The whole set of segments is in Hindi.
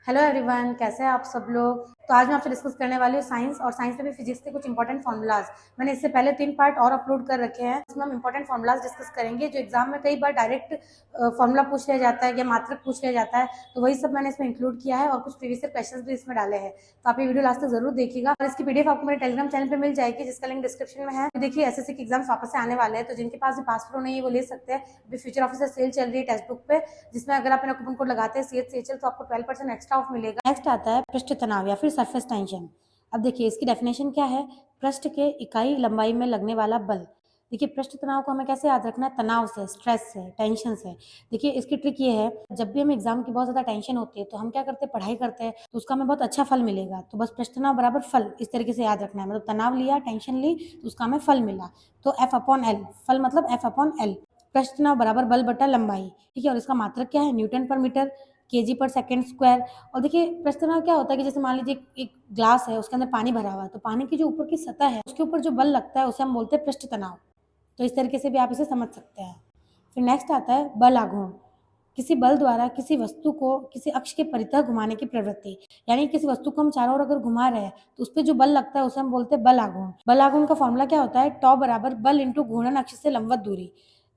हेलो एवरीवन, कैसे हैं आप सब लोग। तो आज मैं आपसे डिस्कस करने वाली हूँ साइंस और साइंस में भी फिजिक्स के कुछ इंपॉर्टेंट फार्मूलाज। मैंने इससे पहले 3 पार्ट और अपलोड कर रखे हैं, इसमें हम इंपॉर्टेंट फार्मूलाज डिस्कस करेंगे जो एग्जाम में कई बार डायरेक्ट फार्मूला पूछ लिया जाता है या मात्रक पूछ लिया जाता है। तो वही सब मैंने इसमें इंक्लूड किया है और कुछ प्रीवियस क्वेश्चन भी इसमें डाले हैं। तो आप ये वीडियो लास्ट तक जरूर देखिएगा और इसकी पीडीएफ आपको मेरे टेलीग्राम चैनल पर मिल जाएगी, जिसका लिंक डिस्क्रिप्शन में है। देखिए एसएससी के एग्जाम वापस से आने वाले हैं, तो जिनके पास भी पास प्रो नहीं है वो ले सकते हैं। अभी फ्यूचर ऑफिसर सेल चल रही है टेक्स्ट बुक पे, जिसमें अगर आप कूपन कोड लगाते हैं CHCHL तो आपको 12% एक्स्ट्रा ऑफ मिलेगा। नेक्स्ट आता है पृष्ठ तनाव या फिर सरफेस टेंशन। अब देखिए इसकी डेफिनेशन क्या है। पृष्ठ के इकाई लंबाई में लगने वाला बल। देखिए पृष्ठ तनाव को हमें कैसे याद रखना है, तनाव से, स्ट्रेस से, टेंशन से। देखिए इसकी ट्रिक ये है, जब भी हमें एग्जाम की बहुत ज्यादा टेंशन होती है तो हम क्या करते हैं, पढ़ाई करते हैं, तो उसका हमें बहुत अच्छा फल मिलेगा। तो बस पृष्ठ तनाव बराबर फल, इस तरीके से याद रखना है। मतलब तनाव लिया, टेंशन ली, तो उसका हमें फल मिला, तो F/L, फल मतलब F/L। पृष्ठ तनाव बराबर बल बटा लंबाई। ठीक है, और इसका मात्रक क्या है, न्यूटन पर मीटर, kg/सेकंड स्क्वायर। और देखिए पृष्ठ तनाव क्या होता है कि जैसे मान लीजिए एक ग्लास है, उसके अंदर पानी भरा हुआ है, तो पानी की जो ऊपर की सतह है उसके ऊपर जो बल लगता है उसे हम बोलते हैं पृष्ठ तनाव। तो इस तरीके से भी आप इसे समझ सकते हैं। फिर नेक्स्ट आता है बल आघूर्ण। किसी बल द्वारा किसी वस्तु को किसी अक्ष के परितः घुमाने की प्रवृत्ति। यानी किसी वस्तु को हम चारों ओर अगर घुमा रहे हैं तो उस पर जो बल लगता है उसे हम बोलते हैं बल आघूर्ण। बल आघूर्ण का फॉर्मूला क्या होता है, टॉ बराबर बल इंटू घूर्णन अक्ष से लंबवत दूरी,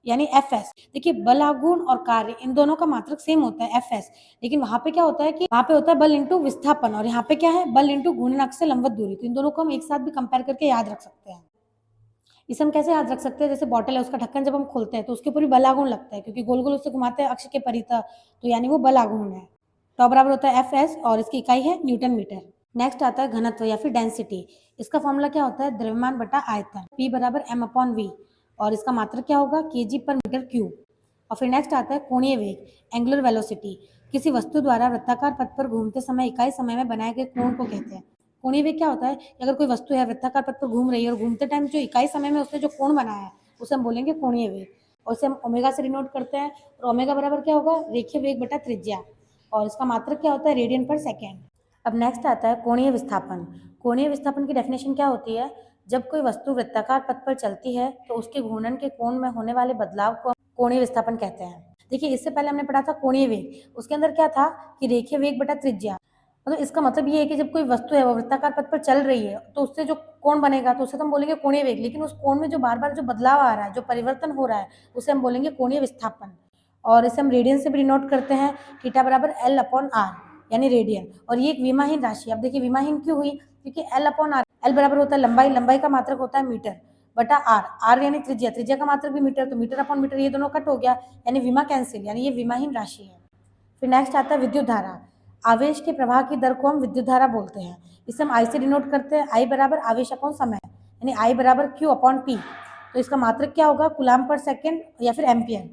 यानी Fs। देखिए बल आघूर्ण और कार्य इन दोनों का मात्रक सेम होता है Fs, लेकिन वहां पे क्या होता है कि वहां पे होता है बल इंटू विस्थापन और यहाँ पे क्या है, बल इंटू घूर्णन अक्ष से लंबवत दूरी। तो इन दोनों को हम एक साथ भी कंपेयर करके याद रख सकते हैं। इसे हम कैसे याद रख सकते हैं, जैसे बॉटल है, उसका ढक्कन जब हम खोलते हैं तो उसके ऊपर भी बल आघूर्ण लगता है, क्योंकि गोल गोल उससे घुमाते हैं अक्ष के परितः, तो यानी वो बल आघूर्ण है। टॉ बराबर होता है Fs और इसकी इकाई है न्यूटन मीटर। नेक्स्ट आता है घनत्व या फिर डेंसिटी। इसका फॉर्मूला क्या होता है, द्रव्यमान बटा आयतन, P बराबर m/v, और इसका मात्रक क्या होगा, kg/m3। और फिर नेक्स्ट आता है कोणीय वेग, एंगुलर वेलोसिटी। किसी वस्तु द्वारा वृत्ताकार पथ पर घूमते समय इकाई समय में बनाए गए कोण को कहते हैं। कोणीय वेग क्या होता है कि अगर कोई वस्तु है वृत्ताकार पथ पर घूम रही है और घूमते टाइम जो इकाई समय में उसने जो कोण बनाया है उसे हम बोलेंगे कोणीय वेग, और इसे हम ओमेगा से डिनोट करते हैं। और ओमेगा बराबर क्या होगा, रेखीय वेग बटा त्रिज्या, और इसका मात्रक क्या होता है, रेडियन पर सेकेंड। अब नेक्स्ट आता है कोणीय विस्थापन। कोणीय विस्थापन की डेफिनेशन क्या होती है, जब कोई वस्तु वृत्ताकार पथ पर चलती है तो उसके घूर्णन के कोण में होने वाले बदलाव को कोणीय विस्थापन कहते हैं। देखिए इससे पहले हमने पढ़ा था कोणीय वेग, उसके अंदर क्या था कि रेखीय वेग बटा त्रिज्या। मतलब इसका मतलब ये है कि जब कोई वस्तु है वो वृत्ताकार पथ पर चल रही है तो उससे जो कोण बनेगा तो उसे तो हम बोलेंगे कोणीय वेग, लेकिन उस कोण में जो बार बार जो बदलाव आ रहा है, जो परिवर्तन हो रहा है, उसे हम बोलेंगे कोणीय विस्थापन। और इसे हम रेडियन से भी डिनोट करते हैं, थीटा बराबर L/R, यानी रेडियन। और ये एक विमाहीन राशि। अब देखिए विमाहीन क्यों हुई, क्योंकि L/R, L बराबर होता है लंबाई, लंबाई का मात्रक होता है मीटर, बटा R, R यानी त्रिज्या, त्रिज्या का मात्रक भी मीटर, तो मीटर/मीटर ये दोनों कट हो गया, यानी विमा कैंसिल, यानी ये विमाहीन राशि है। फिर नेक्स्ट आता है विद्युत धारा। आवेश के प्रवाह की दर को हम विद्युत धारा बोलते हैं। इसे हम I से डिनोट करते हैं, I बराबर आवेश अपॉन समय, यानी I बराबर Q/P। तो इसका मात्रक क्या होगा, कूलाम पर सेकेंड या फिर एम्पियर।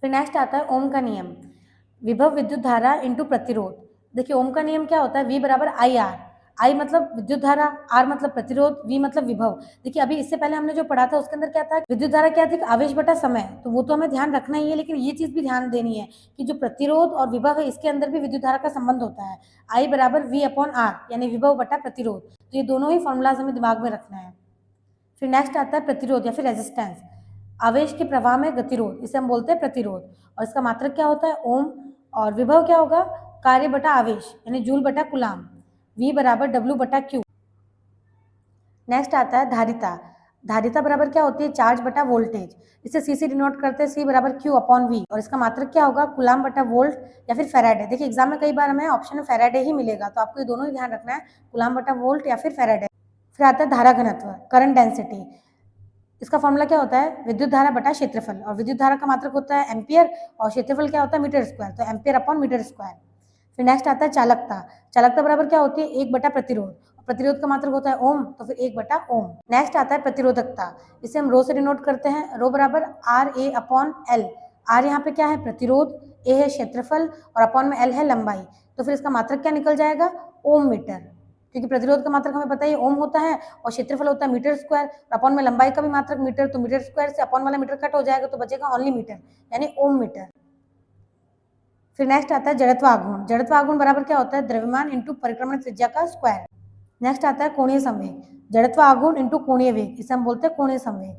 फिर नेक्स्ट आता है ओम का नियम, विभव विद्युत धारा इंटू प्रतिरोध। देखिए ओम का नियम क्या होता है, V बराबर IR। I मतलब विद्युत धारा, R मतलब प्रतिरोध, V मतलब विभव। देखिए अभी इससे पहले हमने जो पढ़ा था उसके अंदर क्या था, विद्युत धारा क्या थी, आवेश बटा समय, तो वो तो हमें ध्यान रखना ही है, लेकिन ये चीज भी ध्यान देनी है कि जो प्रतिरोध और विभव है इसके अंदर भी विद्युत धारा का संबंध होता है। I बराबर V/R, यानी विभव बटा प्रतिरोध। तो ये दोनों ही फॉर्मूलाज हमें दिमाग में रखना है। फिर नेक्स्ट आता है प्रतिरोध या फिर रेजिस्टेंस। आवेश के प्रवाह में गतिरोध, इसे हम बोलते हैं प्रतिरोध, और इसका मात्रक क्या होता है, ओम। और विभव क्या होगा, कार्य बटा आवेश, यानी जूल बटा कूलाम, V बराबर W/Q। नेक्स्ट आता है धारिता। धारिता बराबर क्या होती है, चार्ज बटा वोल्टेज। इसे C से डिनोट करते हैं, C बराबर Q/V, और इसका मात्रक क्या होगा, कूलाम बटा वोल्ट या फिर फेराडे। देखिए एग्जाम में कई बार हमें ऑप्शन में फेराडे ही मिलेगा, तो आपको ये दोनों ही ध्यान रखना है, कूलाम बटा वोल्ट या फिर फेराडे। फिर आता है धारा घनत्व, करंट डेंसिटी। इसका फॉर्मूला क्या होता है, विद्युत धारा बटा क्षेत्रफल, और विद्युत धारा का मात्रक होता है एम्पियर और क्षेत्रफल क्या होता है, मीटर स्क्वायर, तो एम्पियर/मीटर स्क्वायर। फिर नेक्स्ट आता है चालकता। चालकता बराबर क्या होती है, 1/प्रतिरोध, प्रतिरोध का मात्रक होता है ओम, तो फिर 1/ओम। नेक्स्ट आता है प्रतिरोधकता। इसे हम रो से डिनोट करते हैं, रो बराबर RA/L। R यहाँ पे क्या है, प्रतिरोध, A है क्षेत्रफल और अपॉन में L है लंबाई, तो फिर इसका मात्रक क्या निकल जाएगा, ओम मीटर, क्योंकि प्रतिरोध का मात्रक हमें पता है ओम होता है और क्षेत्रफल होता है मीटर स्क्वायर, अपॉन में लंबाई का भी मात्रक मीटर, तो मीटर स्क्वायर से अपॉन वाला मीटर कट हो जाएगा तो बचेगा ओनली मीटर, यानी ओम मीटर। फिर नेक्स्ट आता है जड़त्व आघूर्ण। जड़त्व आघूर्ण बराबर क्या होता है, द्रव्यमान इंटू परिक्रमण त्रिज्या का स्क्वायर। नेक्स्ट आता है कोणीय संवेग। जड़त्व आघूर्ण इंटू कोणीय वेग, इसे हम बोलते हैं कोणीय संवेग।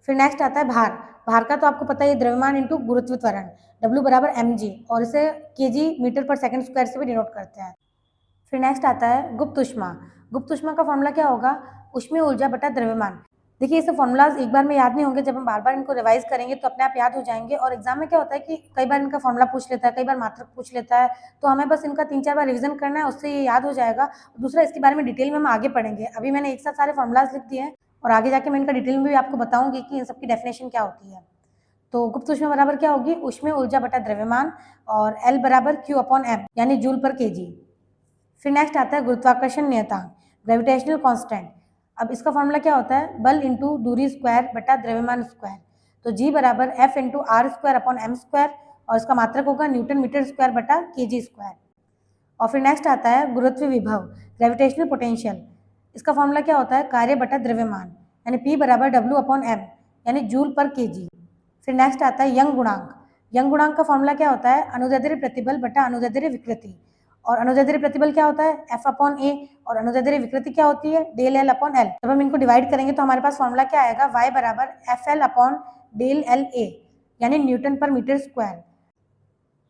फिर नेक्स्ट आता है भार। भार का तो आपको पता है द्रव्यमान इंटू गुरुत्व त्वरण W बराबर mg, और इसे kg मीटर पर सेकंड स्क्वायर से भी डिनोट करते हैं। फिर नेक्स्ट आता है गुप्त ऊष्मा। गुप्त ऊष्मा का फॉर्मूला क्या होगा? ऊष्मीय ऊर्जा बटा द्रव्यमान। देखिए इसे फॉर्मूलाज एक बार में याद नहीं होंगे, जब हम बार बार इनको रिवाइज करेंगे तो अपने आप याद हो जाएंगे। और एग्जाम में क्या होता है कि कई बार इनका फॉर्मूला पूछ लेता है, कई बार मात्रक पूछ लेता है, तो हमें बस इनका 3-4 बार रिवीजन करना है, उससे ये याद हो जाएगा। दूसरा, इसके बारे में डिटेल में हम आगे पढ़ेंगे। अभी मैंने एक साथ सारे फॉर्मूलाज लिख दिए हैं और आगे जाके मैं इनका डिटेल में भी आपको बताऊंगी कि इन सबकी डेफिनेशन क्या होती है। तो गुप्त ऊष्मा बराबर क्या होगी? ऊष्मीय ऊर्जा बटा द्रव्यमान, और L बराबर Q/m यानी जूल पर kg। फिर नेक्स्ट आता है गुरुत्वाकर्षण नियतांक, ग्रेविटेशनल कांस्टेंट। अब इसका फॉर्मूला क्या होता है? बल इंटू दूरी स्क्वायर बटा द्रव्यमान स्क्वायर। तो G बराबर F into R square upon M square, और इसका मात्रक होगा न्यूटन मीटर स्क्वायर बटा kg स्क्वायर। और फिर नेक्स्ट आता है गुरुत्व विभव, ग्रेविटेशनल पोटेंशियल। इसका फॉर्मूला क्या होता है? कार्य बटा द्रव्यमान, यानी P बराबर W/m यानी जूल पर kg। फिर नेक्स्ट आता है यंग गुणांक। यंग गुणांक का फॉर्मूला क्या होता है? अनुदैर्ध्य प्रतिबल बटा अनुदैर्ध्य विकृति। और अनुदैर्ध्य प्रतिबल क्या होता है? F/a, और अनुदैर्ध्य विकृति क्या होती है? Del L upon L। जब हम इनको डिवाइड करेंगे तो हमारे पास फॉर्मूला क्या आएगा? Y बराबर FL अपॉन डेल LA यानी न्यूटन पर मीटर स्क्वायर।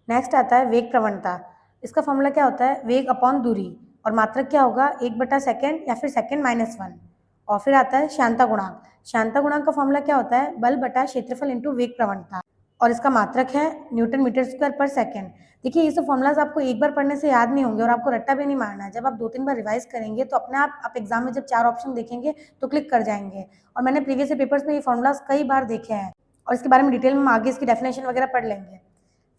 नेक्स्ट आता है वेग प्रवणता। इसका फॉर्मूला क्या होता है? वेग अपॉन दूरी, और मात्रक क्या होगा? 1/सेकंड या फिर सेकंड माइनस 1। और फिर आता है श्यानता गुणांक। श्यानता गुणांक का फॉर्मूला क्या होता है? बल बटा क्षेत्रफल इंटू वेग प्रवणता, और इसका मात्रक है न्यूटन मीटर स्क्वायर पर सेकंड। देखिए ये सब फॉर्मूलाज आपको एक बार पढ़ने से याद नहीं होंगे और आपको रट्टा भी नहीं मारना है। जब आप 2-3 बार रिवाइज करेंगे तो अपने आप एग्जाम में जब 4 ऑप्शन देखेंगे तो क्लिक कर जाएंगे। और मैंने प्रीवियस पेपर्स में ये फॉर्मूलाज कई बार देखे हैं, और इसके बारे में डिटेल में हम आगे इसकी डेफिनेशन वगैरह पढ़ लेंगे।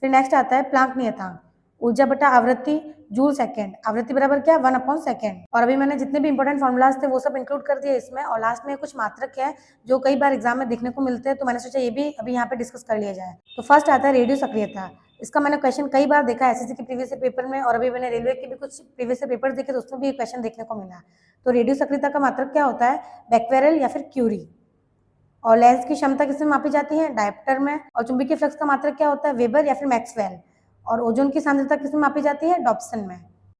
फिर नेक्स्ट आता है प्लांक नियतांक, ऊर्जा बटा आवृत्ति जूल सेकंड। आवृत्ति बराबर क्या? 1/सेकंड। और अभी मैंने जितने भी इंपॉर्टेंट फॉर्मूलाज थे वो सब इंक्लूड कर दिए इसमें। और लास्ट में कुछ मात्रक है जो कई बार एग्जाम में देखने को मिलते हैं, तो मैंने सोचा ये भी अभी यहाँ पे डिस्कस कर लिया जाए। तो फर्स्ट आता है रेडियो सक्रियता। इसका मैंने क्वेश्चन कई बार देखा है एसएससी के प्रीवियस पेपर में, और अभी मैंने रेलवे के भी कुछ प्रीवियस पेपर देखे तो उसमें भी क्वेश्चन देखने को मिला। तो रेडियो सक्रियता का मात्रक क्या होता है? बेक्वेरेल या फिर क्यूरी। और लेंस की क्षमता किसमें मापी जाती है? डायप्टर में। और चुंबकीय फ्लक्स का मात्रक क्या होता है? वेबर या फिर मैक्सवेल। और ओजोन की सांद्रता किसमें मापी जाती है? डॉप्सन में।